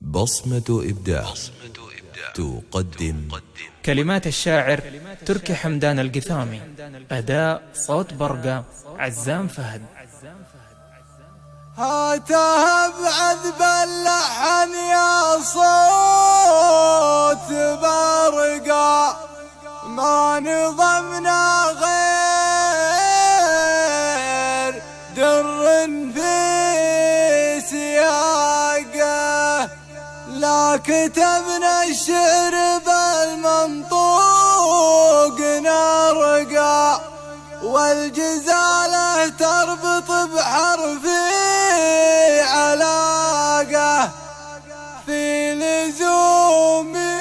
بصمة إبداع تقدم كلمات الشاعر تركي حمدان القثامي، أداء صوت برقة عزام فهد. هاتها بعذب اللحن يا صوت برقة، ما نظمنا غير در في سياقه، لا كتبنا الشعر بالمنطوق نرقى، والجزالة تربط بحرفي علاقة، في لزومي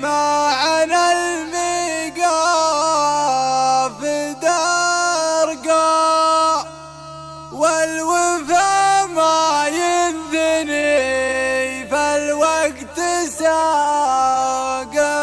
معنا الميقاف درقة، والوفا ما ينثني فالوقت ساقه.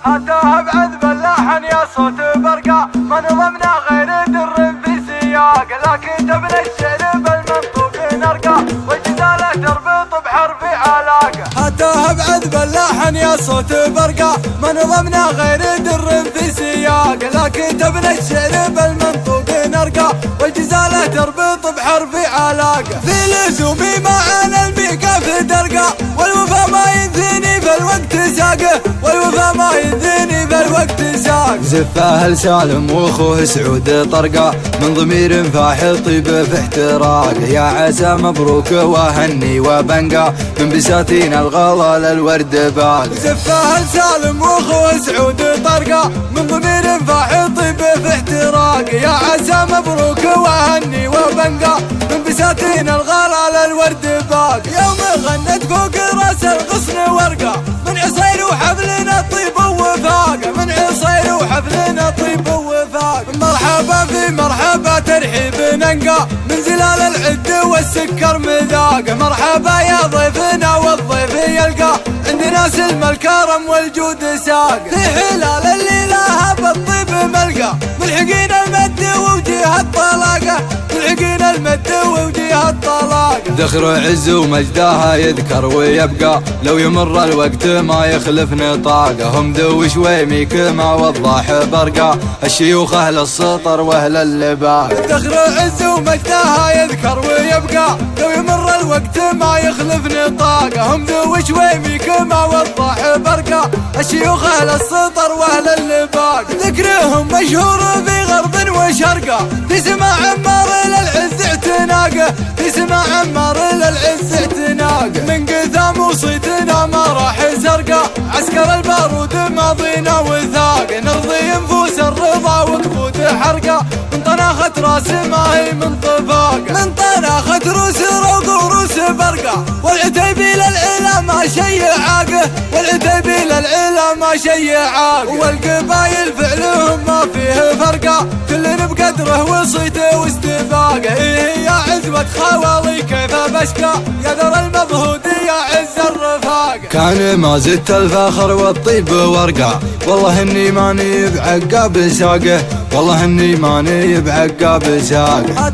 هاتها بعذب اللحن يا صوت برقة، ما نظمنا غير در في سياق، لكن تبنى الشعر بالمنطوق نرقى، والجزالة تربط بحرف علاقة. هاتها بعذب اللحن يا صوت برقة، ما نظمنا غير در في سياق، لكن تبنى الشعر بالمنطوق نرقى، والجزالة تربط بحرف علاقة، في لزومي معنا الميقاف درقة، والوفا ما ينثني فالوقت ساقه، والوفا ما ينثني فالوقت ساق. زفاه لسالم واخوه سعود طرقه، من ضمير فاحل طيبه في احتراق، يا عسى مبروك وهني وبنقى، من بساتين الغلا للورد باق. زفاه لسالم واخوه سعود طرقه، من ضمير فاحل طيبه في احتراق، يا عسى مبروك وهني وبنقى، من بساتين الغلا للورد باق. يوم غنت فوق راس الغصن ورقه، من عصير وحفلنا طيب ووفاق، من عصير وحفلنا طيب ووفاق. مرحبا في مرحبا ترحيب ننقى، من زلال العد والسكر مذاق، مرحبا يا ضيفنا والضيف يلقى، عندنا سلم الكرم والجود ساق. في حلال الليلة بالطيب ملقى، ملحقين المد ووجيه الطلاقة، ملحقين المد ووجيه الطلاقة. ذخر عز ومجدها يذكر ويبقى، لو يمر الوقت ما يخلف نطاقه، هم ذو شويمي كما وضح برقة، الشيوخ اهل السطر واهل اللباق. ذخر عز ومجدها يذكر ويبقى، لو يمر الوقت ما يخلف نطاقه، هم ذو شويمي كما وضح برقة، الشيوخ اهل السطر واهل اللباق. ذكرهم مشهور في غرب وشرقه، في سماع عمار للعز اعتناقه، في سماع عمار للعز اعتناقه. من قثام وصيتنا ما راح سرقه، عسكر البارود ماضينا وثاق، نرضي نفوس الرضا وكبوت حرقه، من طناخة راس ما هي من طفاقه، من طناخة روس روق وروس برقه، والعتيبي للعلا ما شي عاقه، والعتيبي للعلا ما شي عاقه. والقبايل فعلهم ما فيه فرقه، كل بقدره وصيته واستفاقه. إيه يا عزوة خوالي كيف بشكى، يا ذر المضهود يا عز الرفاقه. كان ما زدت الفخر والطيب ورقه، والله اني ماني بعقاب ساقه، والله اني ماني بعقاب ساقه.